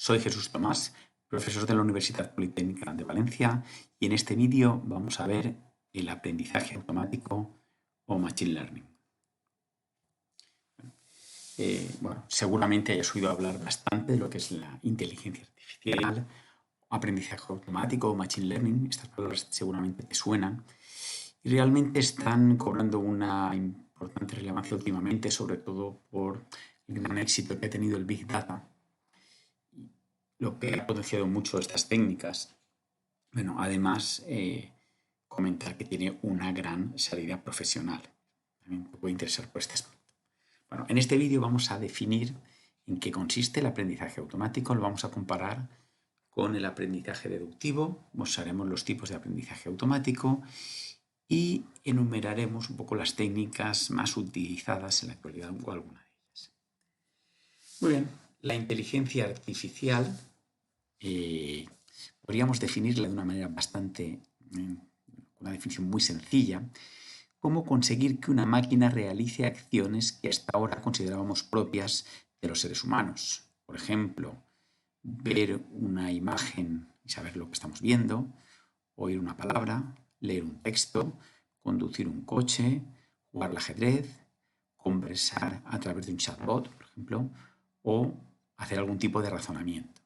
Soy Jesús Tomás, profesor de la Universidad Politécnica de Valencia, y en este vídeo vamos a ver el aprendizaje automático o Machine Learning. Seguramente hayas oído hablar bastante de lo que es la inteligencia artificial, aprendizaje automático o Machine Learning. Estas palabras seguramente te suenan y realmente están cobrando una importante relevancia últimamente, sobre todo por el gran éxito que ha tenido el Big Data, lo que ha potenciado mucho estas técnicas. Bueno, además, comentar que tiene una gran salida profesional. También te puede interesar por este aspecto. Bueno, en este vídeo vamos a definir en qué consiste el aprendizaje automático, lo vamos a comparar con el aprendizaje deductivo, mostraremos los tipos de aprendizaje automático y enumeraremos un poco las técnicas más utilizadas en la actualidad o alguna de ellas. Muy bien, la inteligencia artificial podríamos definirla de una manera una definición muy sencilla, cómo conseguir que una máquina realice acciones que hasta ahora considerábamos propias de los seres humanos. Por ejemplo, ver una imagen y saber lo que estamos viendo, oír una palabra, leer un texto, conducir un coche, jugar al ajedrez, conversar a través de un chatbot, por ejemplo, o hacer algún tipo de razonamiento.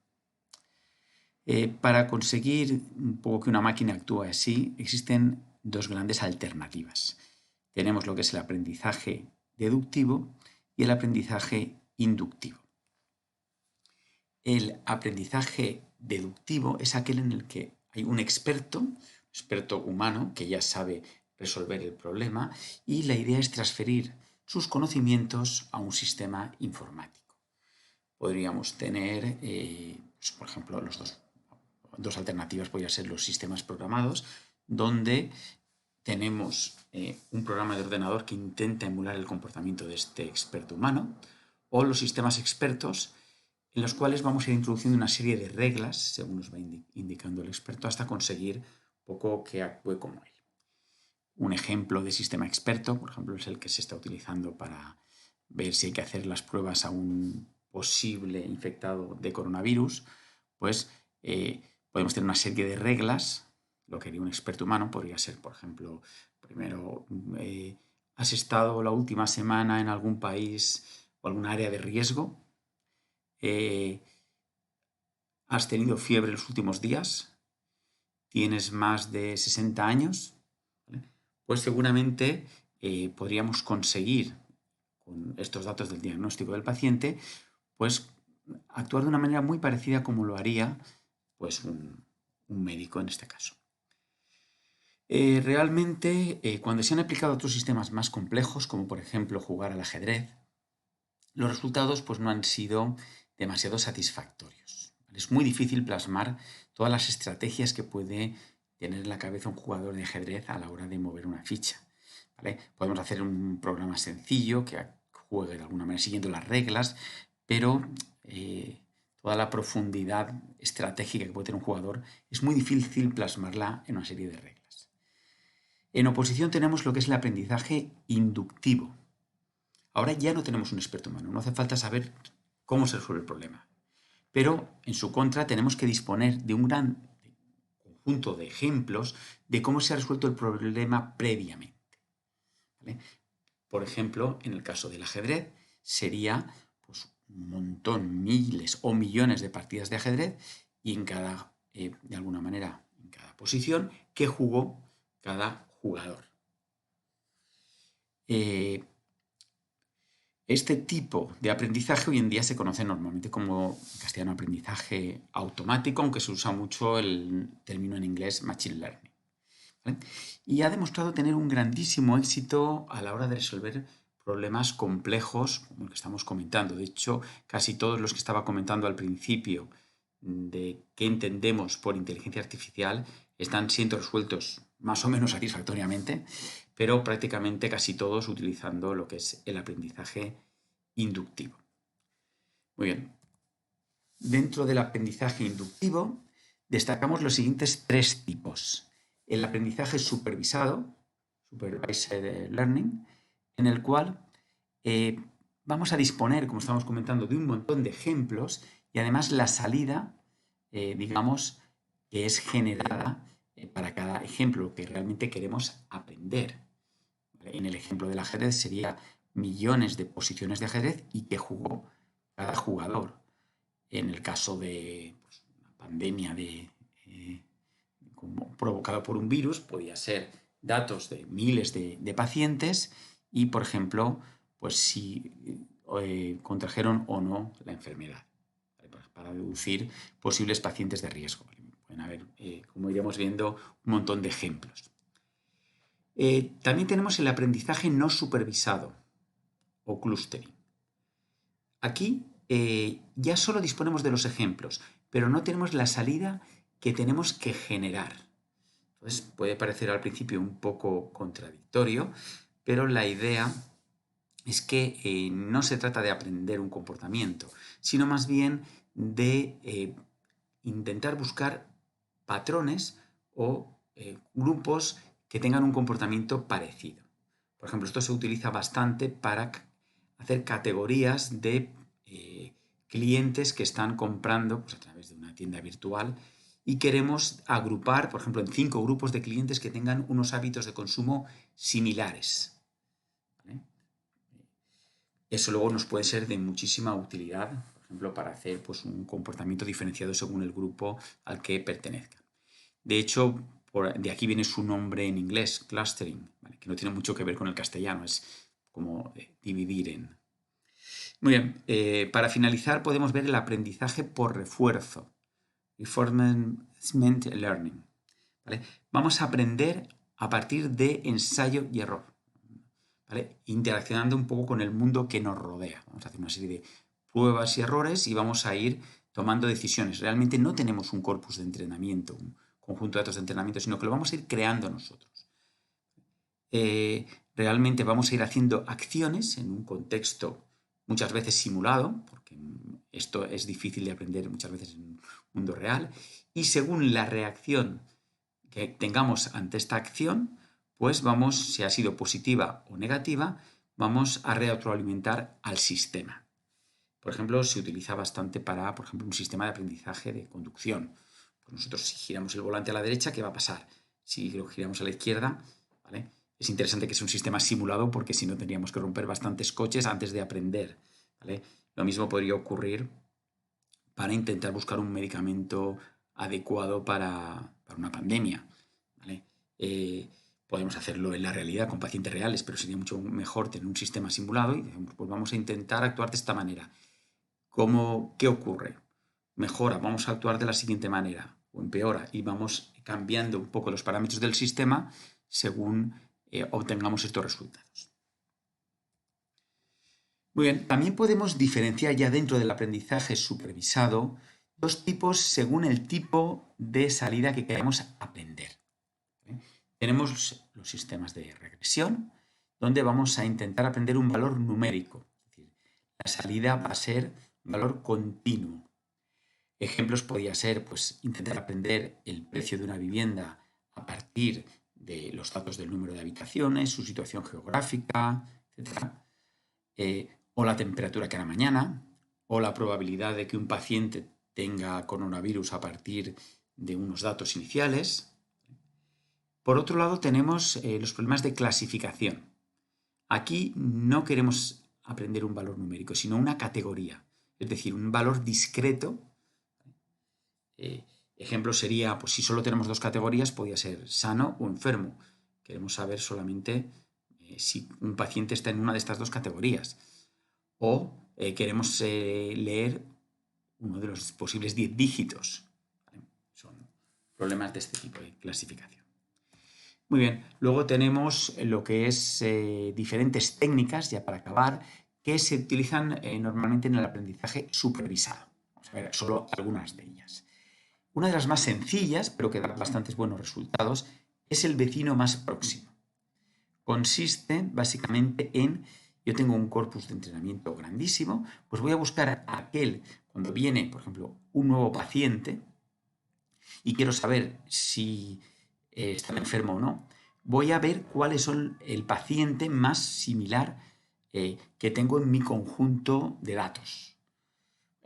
Para conseguir un poco que una máquina actúe así, existen dos grandes alternativas. Tenemos lo que es el aprendizaje deductivo y el aprendizaje inductivo. El aprendizaje deductivo es aquel en el que hay un experto humano que ya sabe resolver el problema y la idea es transferir sus conocimientos a un sistema informático. Podríamos tener, por ejemplo, dos alternativas podrían ser los sistemas programados, donde tenemos un programa de ordenador que intenta emular el comportamiento de este experto humano, o los sistemas expertos, en los cuales vamos a ir introduciendo una serie de reglas, según nos va indicando el experto, hasta conseguir poco que actúe como él. Un ejemplo de sistema experto, por ejemplo, es el que se está utilizando para ver si hay que hacer las pruebas a un posible infectado de coronavirus. Pues podemos tener una serie de reglas. Lo que haría un experto humano podría ser, por ejemplo, primero, ¿has estado la última semana en algún país o algún área de riesgo? ¿Has tenido fiebre los últimos días? ¿Tienes más de 60 años? ¿Vale? Pues seguramente podríamos conseguir, con estos datos del diagnóstico del paciente, pues actuar de una manera muy parecida como lo haría pues, un médico en este caso. Realmente, cuando se han aplicado otros sistemas más complejos, como por ejemplo jugar al ajedrez, los resultados pues, no han sido demasiado satisfactorios. Es muy difícil plasmar todas las estrategias que puede tener en la cabeza un jugador de ajedrez a la hora de mover una ficha. ¿Vale? Podemos hacer un programa sencillo que juegue de alguna manera siguiendo las reglas, pero toda la profundidad estratégica que puede tener un jugador es muy difícil plasmarla en una serie de reglas. En oposición tenemos lo que es el aprendizaje inductivo. Ahora ya no tenemos un experto humano, no hace falta saber cómo se resuelve el problema. Pero en su contra tenemos que disponer de un gran conjunto de ejemplos de cómo se ha resuelto el problema previamente. ¿Vale? Por ejemplo, en el caso del ajedrez sería pues, un montón, miles o millones de partidas de ajedrez y en cada, de alguna manera, en cada posición que jugó cada jugador. Este tipo de aprendizaje hoy en día se conoce normalmente como, en castellano, aprendizaje automático, aunque se usa mucho el término en inglés Machine Learning. ¿Vale? Y ha demostrado tener un grandísimo éxito a la hora de resolver problemas complejos, como el que estamos comentando. De hecho, casi todos los que estaba comentando al principio de qué entendemos por inteligencia artificial están siendo resueltos más o menos satisfactoriamente, pero prácticamente casi todos utilizando lo que es el aprendizaje inductivo. Muy bien. Dentro del aprendizaje inductivo destacamos los siguientes tres tipos. El aprendizaje supervisado, Supervised Learning, en el cual vamos a disponer, como estamos comentando, de un montón de ejemplos y además la salida, digamos, que es generada para cada ejemplo que realmente queremos aprender. En el ejemplo del ajedrez sería millones de posiciones de ajedrez y que jugó cada jugador. En el caso de pues, una pandemia provocada por un virus, podía ser datos de miles de pacientes y, por ejemplo, pues si contrajeron o no la enfermedad, ¿vale? Para deducir posibles pacientes de riesgo. Pueden haber, como iremos viendo, un montón de ejemplos. También tenemos el aprendizaje no supervisado o clustering. Aquí ya solo disponemos de los ejemplos, pero no tenemos la salida que tenemos que generar. Entonces puede parecer al principio un poco contradictorio, pero la idea es que no se trata de aprender un comportamiento, sino más bien de intentar buscar patrones o grupos que tengan un comportamiento parecido. Por ejemplo, esto se utiliza bastante para hacer categorías de clientes que están comprando pues, a través de una tienda virtual y queremos agrupar, por ejemplo, en 5 grupos de clientes que tengan unos hábitos de consumo similares. ¿Vale? Eso luego nos puede ser de muchísima utilidad, por ejemplo, para hacer pues, un comportamiento diferenciado según el grupo al que pertenezcan. De hecho, de aquí viene su nombre en inglés, clustering, ¿vale? Que no tiene mucho que ver con el castellano, es como dividir en... Muy bien, para finalizar podemos ver el aprendizaje por refuerzo, reinforcement learning. ¿Vale? Vamos a aprender a partir de ensayo y error, ¿vale? Interaccionando un poco con el mundo que nos rodea. Vamos a hacer una serie de pruebas y errores y vamos a ir tomando decisiones. Realmente no tenemos un corpus de entrenamiento, un conjunto de datos de entrenamiento, sino que lo vamos a ir creando nosotros. Realmente vamos a ir haciendo acciones en un contexto muchas veces simulado, porque esto es difícil de aprender muchas veces en un mundo real, y según la reacción que tengamos ante esta acción, pues vamos, si ha sido positiva o negativa, vamos a retroalimentar al sistema. Por ejemplo, se utiliza bastante para, por ejemplo, un sistema de aprendizaje de conducción. Pues nosotros si giramos el volante a la derecha, ¿qué va a pasar? Si lo giramos a la izquierda, ¿vale? Es interesante que sea un sistema simulado porque si no tendríamos que romper bastantes coches antes de aprender, ¿vale? Lo mismo podría ocurrir para intentar buscar un medicamento adecuado para una pandemia, ¿vale? Podemos hacerlo en la realidad con pacientes reales, pero sería mucho mejor tener un sistema simulado y decimos, pues vamos a intentar actuar de esta manera. ¿Qué ocurre? Mejora, vamos a actuar de la siguiente manera o empeora y vamos cambiando un poco los parámetros del sistema según obtengamos estos resultados. Muy bien, también podemos diferenciar ya dentro del aprendizaje supervisado dos tipos según el tipo de salida que queremos aprender. ¿Vale? Tenemos los sistemas de regresión, donde vamos a intentar aprender un valor numérico. Es decir, la salida va a ser un valor continuo. Ejemplos podría ser pues, intentar aprender el precio de una vivienda a partir de los datos del número de habitaciones, su situación geográfica, etc. O la temperatura que hará mañana, o la probabilidad de que un paciente tenga coronavirus a partir de unos datos iniciales. Por otro lado, tenemos los problemas de clasificación. Aquí no queremos aprender un valor numérico, sino una categoría, es decir, un valor discreto. Ejemplo sería, pues si solo tenemos 2 categorías, podría ser sano o enfermo. Queremos saber solamente si un paciente está en una de estas 2 categorías. O queremos leer uno de los posibles 10 dígitos. ¿Vale? Son problemas de este tipo de clasificación. Muy bien, luego tenemos lo que es diferentes técnicas, ya para acabar, que se utilizan normalmente en el aprendizaje supervisado. Vamos a ver solo algunas de ellas. Una de las más sencillas, pero que da bastantes buenos resultados, es el vecino más próximo. Consiste básicamente en, yo tengo un corpus de entrenamiento grandísimo, pues voy a buscar a aquel, cuando viene, por ejemplo, un nuevo paciente y quiero saber si está enfermo o no, voy a ver cuáles son el paciente más similar que tengo en mi conjunto de datos.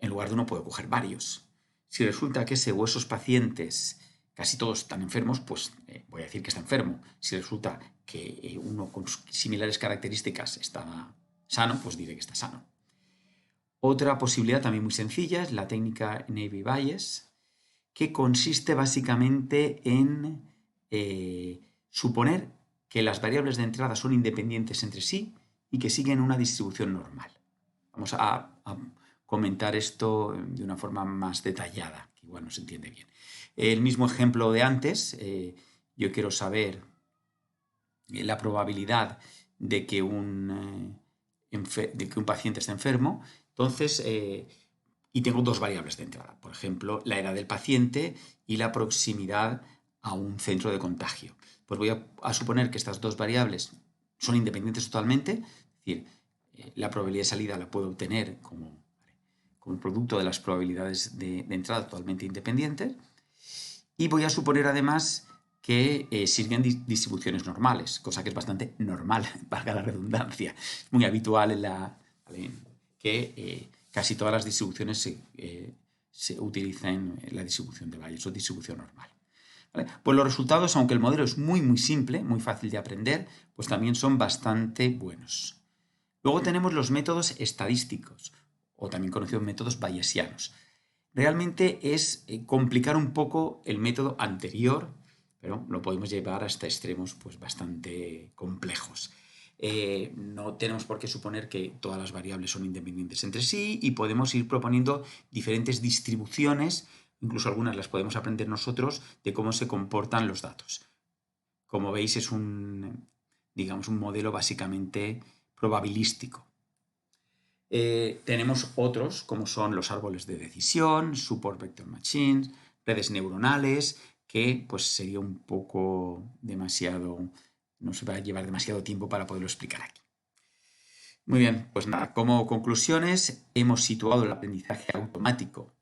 en lugar de uno puedo coger varios. Si resulta que ese o esos pacientes, casi todos están enfermos, pues voy a decir que está enfermo. Si resulta que uno con similares características está sano, pues diré que está sano. Otra posibilidad también muy sencilla es la técnica Navy-Bayes, que consiste básicamente en suponer que las variables de entrada son independientes entre sí y que siguen una distribución normal. Vamos a comentar esto de una forma más detallada, que igual no se entiende bien. El mismo ejemplo de antes, yo quiero saber la probabilidad de que un paciente esté enfermo, entonces, y tengo dos variables de entrada, por ejemplo, la edad del paciente y la proximidad a un centro de contagio. Pues voy a suponer que estas dos variables son independientes totalmente, es decir, la probabilidad de salida la puedo obtener como producto de las probabilidades de entrada totalmente independientes, y voy a suponer además que sirven distribuciones normales, cosa que es bastante normal, valga la redundancia. Es muy habitual que casi todas las distribuciones se utilicen la distribución de Bayes o distribución normal. ¿Vale? Pues los resultados, aunque el modelo es muy simple, muy fácil de aprender, pues también son bastante buenos. Luego tenemos los métodos estadísticos, o también conocidos métodos bayesianos. Realmente es complicar un poco el método anterior, pero lo podemos llevar hasta extremos pues, bastante complejos. No tenemos por qué suponer que todas las variables son independientes entre sí y podemos ir proponiendo diferentes distribuciones, incluso algunas las podemos aprender nosotros, de cómo se comportan los datos. Como veis, es un modelo básicamente probabilístico. Tenemos otros, como son los árboles de decisión, support vector machines, redes neuronales, que pues sería un poco demasiado, no se va a llevar demasiado tiempo para poderlo explicar aquí. Muy bien, pues nada, como conclusiones, hemos situado el aprendizaje automático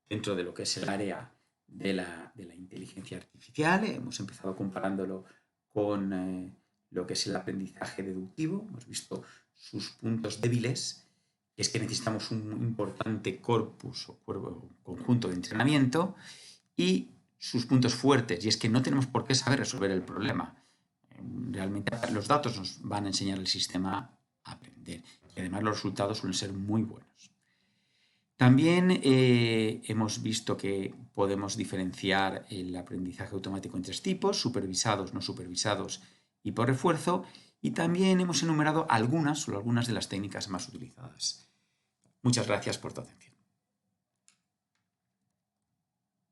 dentro de lo que es el área de la inteligencia artificial. Hemos empezado comparándolo con lo que es el aprendizaje deductivo. Hemos visto sus puntos débiles, es que necesitamos un importante corpus o conjunto de entrenamiento, y sus puntos fuertes, y es que no tenemos por qué saber resolver el problema. Realmente los datos nos van a enseñar al sistema a aprender, y además los resultados suelen ser muy buenos. También hemos visto que podemos diferenciar el aprendizaje automático en tres tipos: supervisados, no supervisados y por refuerzo, y también hemos enumerado algunas de las técnicas más utilizadas. Muchas gracias por tu atención.